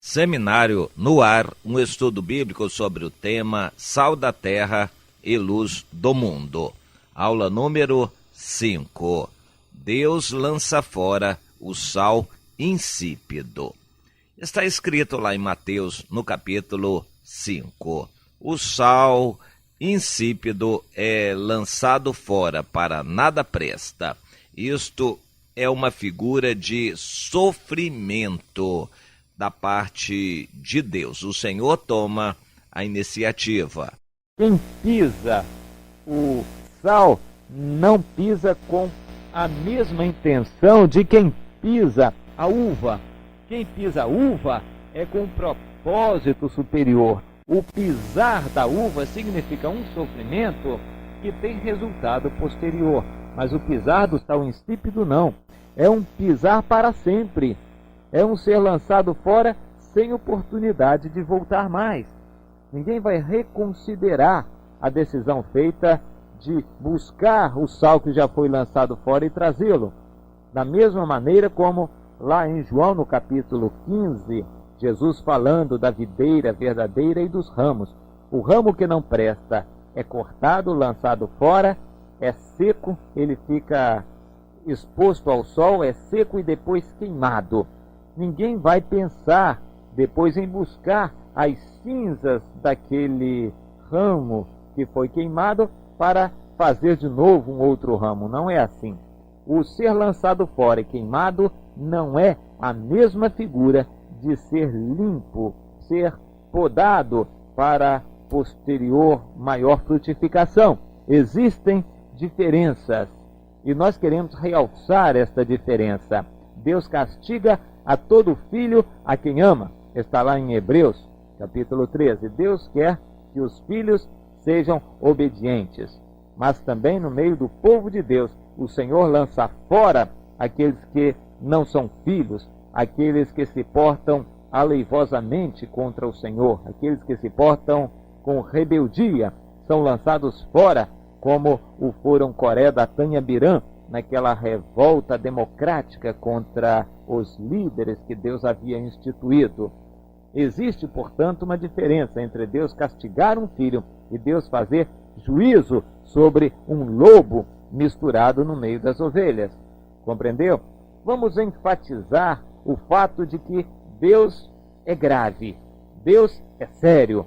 Seminário no ar, um estudo bíblico sobre o tema Sal da Terra e Luz do Mundo. Aula número 5. Deus lança fora o sal insípido. Está escrito lá em Mateus, no capítulo 5. O sal insípido é lançado fora, para nada presta. Isto é uma figura de sofrimento da parte de Deus. O Senhor toma a iniciativa. Quem pisa o sal não pisa com a mesma intenção de quem pisa a uva. Quem pisa a uva é com um propósito superior. O pisar da uva significa um sofrimento que tem resultado posterior. Mas o pisar do sal insípido não. É um pisar para sempre. É um ser lançado fora sem oportunidade de voltar mais. Ninguém vai reconsiderar a decisão feita de buscar o sal que já foi lançado fora e trazê-lo. Da mesma maneira como lá em João, no capítulo 15, Jesus falando da videira verdadeira e dos ramos. O ramo que não presta é cortado, lançado fora, é seco, ele fica exposto ao sol, é seco e depois queimado. Ninguém vai pensar depois em buscar as cinzas daquele ramo que foi queimado para fazer de novo um outro ramo. Não é assim. O ser lançado fora e queimado não é a mesma figura de ser limpo, ser podado para posterior maior frutificação. Existem diferenças e nós queremos realçar esta diferença. Deus castiga a todo filho a quem ama. Está lá em Hebreus, capítulo 13. Deus quer que os filhos sejam obedientes. Mas também no meio do povo de Deus, o Senhor lança fora aqueles que não são filhos, aqueles que se portam aleivosamente contra o Senhor, aqueles que se portam com rebeldia, são lançados fora, como o foram Coré, Datã e Abirã, naquela revolta democrática contra os líderes que Deus havia instituído. Existe, portanto, uma diferença entre Deus castigar um filho e Deus fazer juízo sobre um lobo misturado no meio das ovelhas. Compreendeu? Vamos enfatizar o fato de que Deus é grave, Deus é sério,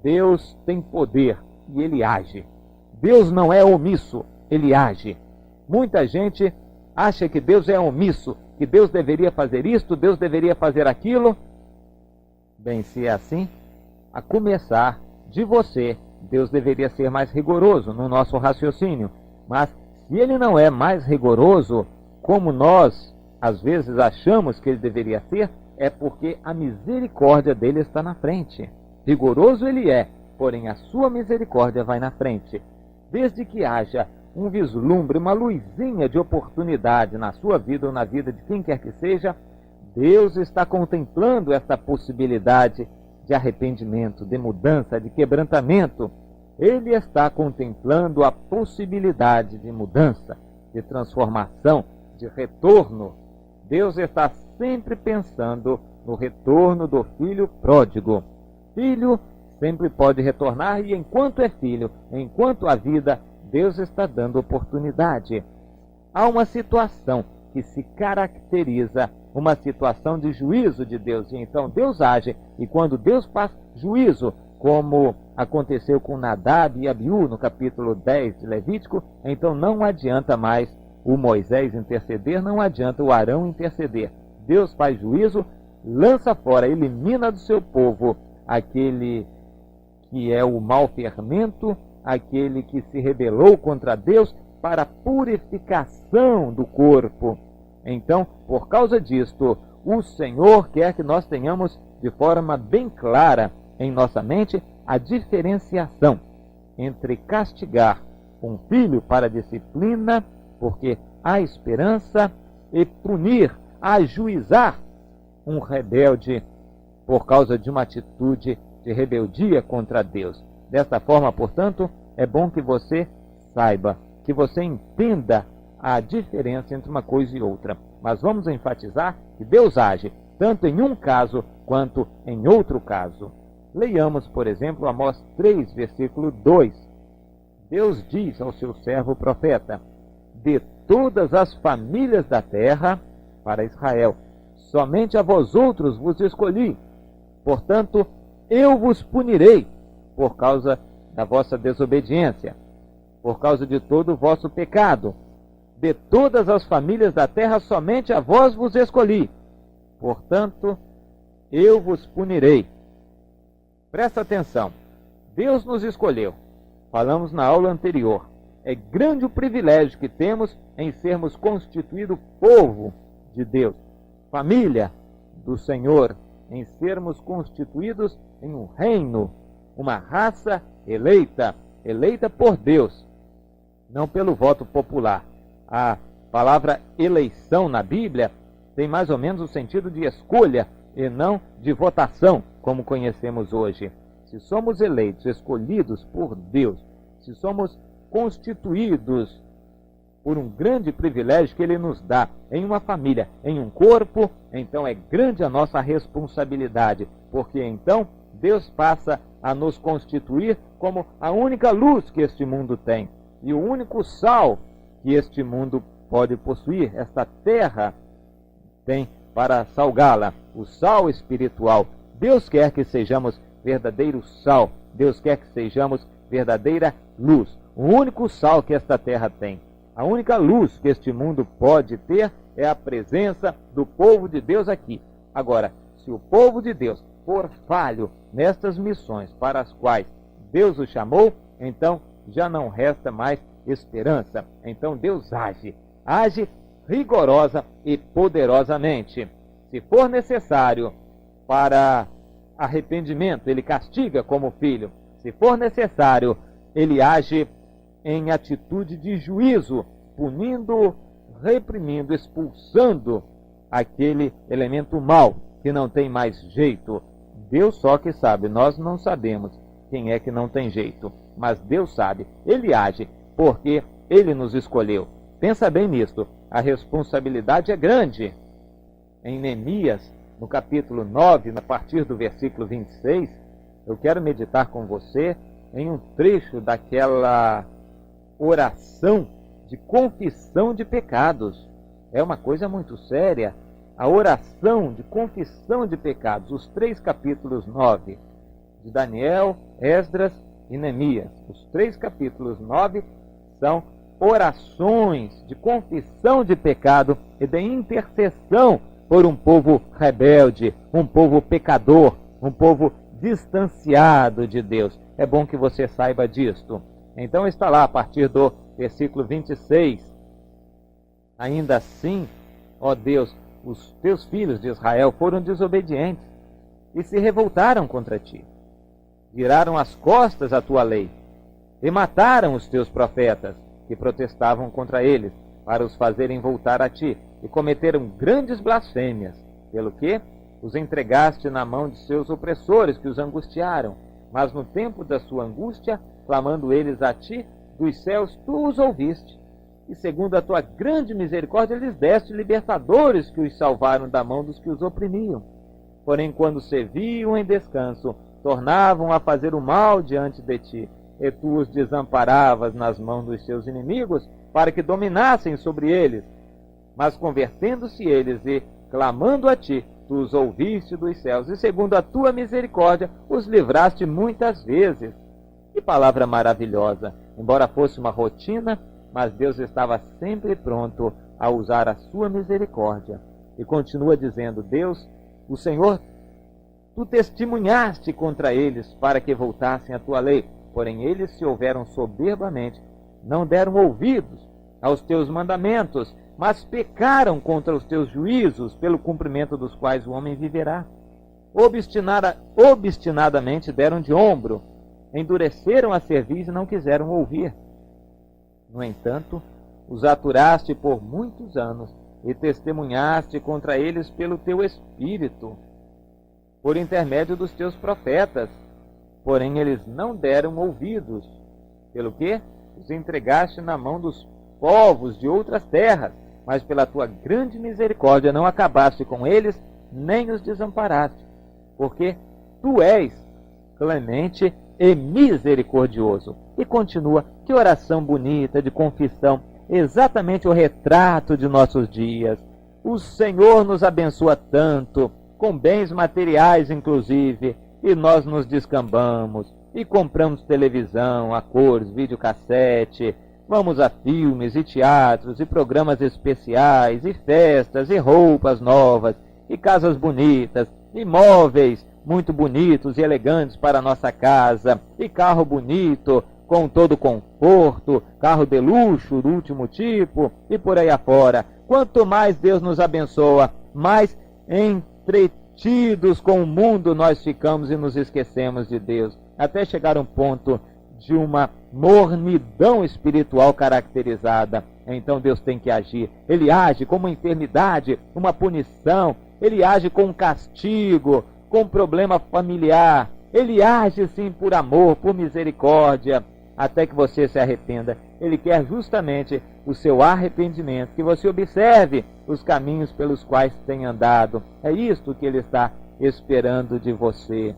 Deus tem poder e Ele age. Deus não é omisso, Ele age. Muita gente acha que Deus é omisso, que Deus deveria fazer isto, Deus deveria fazer aquilo. Bem, se é assim, a começar de você, Deus deveria ser mais rigoroso no nosso raciocínio. Mas se Ele não é mais rigoroso, como nós às vezes achamos que Ele deveria ser, é porque a misericórdia dele está na frente. Rigoroso Ele é, porém a sua misericórdia vai na frente. Desde que haja um vislumbre, uma luzinha de oportunidade na sua vida ou na vida de quem quer que seja, Deus está contemplando essa possibilidade de arrependimento, de mudança, de quebrantamento. Ele está contemplando a possibilidade de mudança, de transformação, de retorno. Deus está sempre pensando no retorno do filho pródigo. Filho sempre pode retornar e enquanto é filho, enquanto há vida, Deus está dando oportunidade. Há uma situação que se caracteriza, uma situação de juízo de Deus. E então Deus age, e quando Deus faz juízo, como aconteceu com Nadab e Abiú no capítulo 10 de Levítico, então não adianta mais o Moisés interceder, não adianta o Arão interceder. Deus faz juízo, lança fora, elimina do seu povo aquele que é o mau fermento, aquele que se rebelou contra Deus, para a purificação do corpo. Então, por causa disto, o Senhor quer que nós tenhamos de forma bem clara em nossa mente a diferenciação entre castigar um filho para disciplina, porque há esperança, e punir, ajuizar um rebelde por causa de uma atitude de rebeldia contra Deus. Desta forma, portanto, é bom que você saiba, que você entenda a diferença entre uma coisa e outra. Mas vamos enfatizar que Deus age. tanto em um caso quanto em outro caso. Leiamos, por exemplo, Amós 3, versículo 2. Deus diz ao seu servo profeta: de todas as famílias da terra, para Israel, somente a vós outros vos escolhi. Portanto, eu vos punirei por causa da vossa desobediência, por causa de todo o vosso pecado. De todas as famílias da terra, somente a vós vos escolhi. Portanto, eu vos punirei. Presta atenção. Deus nos escolheu. Falamos na aula anterior. É grande o privilégio que temos em sermos constituído povo de Deus, família do Senhor, em sermos constituídos em um reino, uma raça eleita, eleita por Deus, não pelo voto popular. A palavra eleição na Bíblia tem mais ou menos o sentido de escolha e não de votação, como conhecemos hoje. Se somos eleitos, escolhidos por Deus, se somos constituídos por um grande privilégio que Ele nos dá em uma família, em um corpo, então é grande a nossa responsabilidade, porque então Deus passa a nos constituir como a única luz que este mundo tem e o único sal que este mundo pode possuir, esta terra tem para salgá-la, o sal espiritual. Deus quer que sejamos verdadeiro sal, Deus quer que sejamos verdadeira luz, o único sal que esta terra tem. A única luz que este mundo pode ter é a presença do povo de Deus aqui. Agora, se o povo de Deus for falho nestas missões para as quais Deus o chamou, então já não resta mais esperança. Então Deus age rigorosa e poderosamente. Se for necessário para arrependimento, Ele castiga como filho. Se for necessário, Ele age em atitude de juízo, punindo, reprimindo, expulsando aquele elemento mau que não tem mais jeito. Deus só que sabe, nós não sabemos quem é que não tem jeito, mas Deus sabe. Ele age porque Ele nos escolheu. Pensa bem nisto, a responsabilidade é grande. Em Neemias, no capítulo 9, a partir do versículo 26, eu quero meditar com você em um trecho daquela oração de confissão de pecados. É uma coisa muito séria. A oração de confissão de pecados, os 3 capítulos 9 de Daniel, Esdras e Neemias. Os 3 capítulos 9 são orações de confissão de pecado e de intercessão por um povo rebelde, um povo pecador, um povo distanciado de Deus. É bom que você saiba disto. Então está lá a partir do versículo 26. Ainda assim, ó Deus, os teus filhos de Israel foram desobedientes e se revoltaram contra ti. Viraram as costas à tua lei e mataram os teus profetas que protestavam contra eles, para os fazerem voltar a ti, e cometeram grandes blasfêmias, pelo que os entregaste na mão de seus opressores, que os angustiaram. Mas no tempo da sua angústia, clamando eles a ti, dos céus tu os ouviste, e segundo a tua grande misericórdia lhes deste libertadores que os salvaram da mão dos que os oprimiam. Porém, quando se viam em descanso, tornavam a fazer o mal diante de ti, e tu os desamparavas nas mãos dos seus inimigos, para que dominassem sobre eles. Mas convertendo-se eles e clamando a ti, tu os ouviste dos céus, e segundo a tua misericórdia os livraste muitas vezes. Que palavra maravilhosa! Embora fosse uma rotina, mas Deus estava sempre pronto a usar a sua misericórdia. E continua dizendo: Deus, o Senhor, tu testemunhaste contra eles para que voltassem à tua lei. Porém eles se houveram soberbamente, não deram ouvidos aos teus mandamentos, mas pecaram contra os teus juízos, pelo cumprimento dos quais o homem viverá. Obstinadamente deram de ombro, endureceram a cerviz e não quiseram ouvir. No entanto, os aturaste por muitos anos e testemunhaste contra eles pelo teu Espírito, por intermédio dos teus profetas. Porém eles não deram ouvidos, pelo que os entregaste na mão dos povos de outras terras, mas pela tua grande misericórdia não acabaste com eles, nem os desamparaste, porque tu és clemente e misericordioso. E continua, que oração bonita de confissão, exatamente o retrato de nossos dias. O Senhor nos abençoa tanto, com bens materiais inclusive, e nós nos descambamos, e compramos televisão a cores, videocassete, vamos a filmes e teatros, e programas especiais, e festas, e roupas novas, e casas bonitas, e móveis muito bonitos e elegantes para a nossa casa, e carro bonito, com todo conforto, carro de luxo do último tipo, e por aí afora. Quanto mais Deus nos abençoa, mais entretidos com o mundo nós ficamos e nos esquecemos de Deus, até chegar a um ponto de uma mornidão espiritual caracterizada. Então Deus tem que agir. Ele age com uma enfermidade, uma punição, ele age com um castigo, com um problema familiar. Ele age sim por amor, por misericórdia, até que você se arrependa. Ele quer justamente o seu arrependimento, que você observe os caminhos pelos quais tem andado. É isto que ele está esperando de você.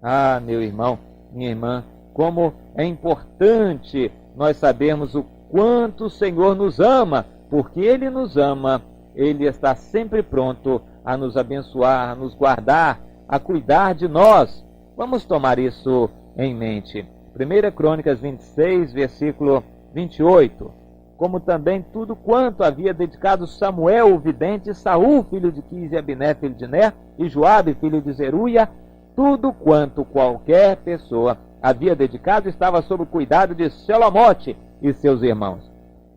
Ah, meu irmão, minha irmã, como é importante nós sabermos o quanto o Senhor nos ama, porque Ele nos ama, Ele está sempre pronto a nos abençoar, a nos guardar, a cuidar de nós. Vamos tomar isso em mente. 1 Crônicas 26, versículo 28. Como também tudo quanto havia dedicado Samuel, o vidente, Saul, filho de Quis, e Abiné, filho de Ner, e Joabe, filho de Zeruia, tudo quanto qualquer pessoa havia dedicado estava sob o cuidado de Selomote e seus irmãos.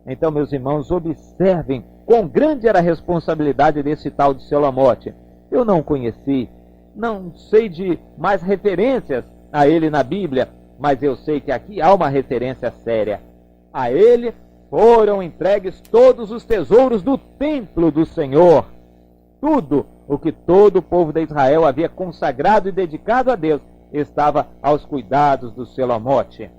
Então, meus irmãos, observem quão grande era a responsabilidade desse tal de Selomote. Eu não conheci, não sei de mais referências a ele na Bíblia, mas eu sei que aqui há uma referência séria. A ele foram entregues todos os tesouros do templo do Senhor. Tudo o que todo o povo de Israel havia consagrado e dedicado a Deus estava aos cuidados do Selomote.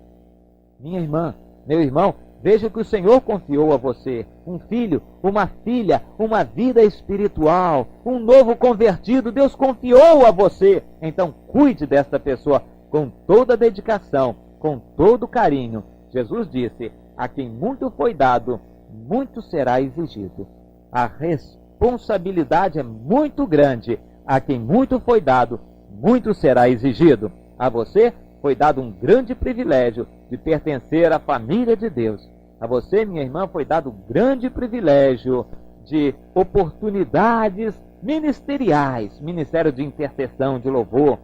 Minha irmã, meu irmão, veja que o Senhor confiou a você um filho, uma filha, uma vida espiritual, um novo convertido. Deus confiou a você. Então cuide desta pessoa com toda dedicação, com todo carinho. Jesus disse: a quem muito foi dado, muito será exigido. A responsabilidade é muito grande. A quem muito foi dado, muito será exigido. A você foi dado um grande privilégio de pertencer à família de Deus. A você, minha irmã, foi dado um grande privilégio de oportunidades ministeriais, ministério de intercessão, de louvor,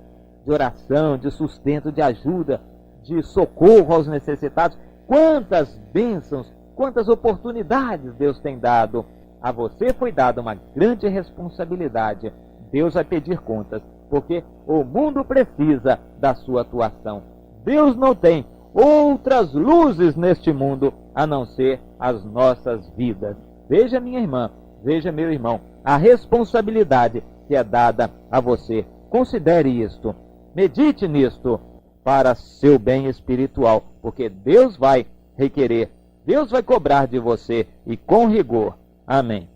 de oração, de sustento, de ajuda, de socorro aos necessitados. Quantas bênçãos, quantas oportunidades Deus tem dado. A você foi dada uma grande responsabilidade. Deus vai pedir contas, porque o mundo precisa da sua atuação. Deus não tem outras luzes neste mundo a não ser as nossas vidas. Veja, minha irmã, veja, meu irmão, a responsabilidade que é dada a você. Considere isto, medite nisto para seu bem espiritual, porque Deus vai requerer, Deus vai cobrar de você, e com rigor. Amém.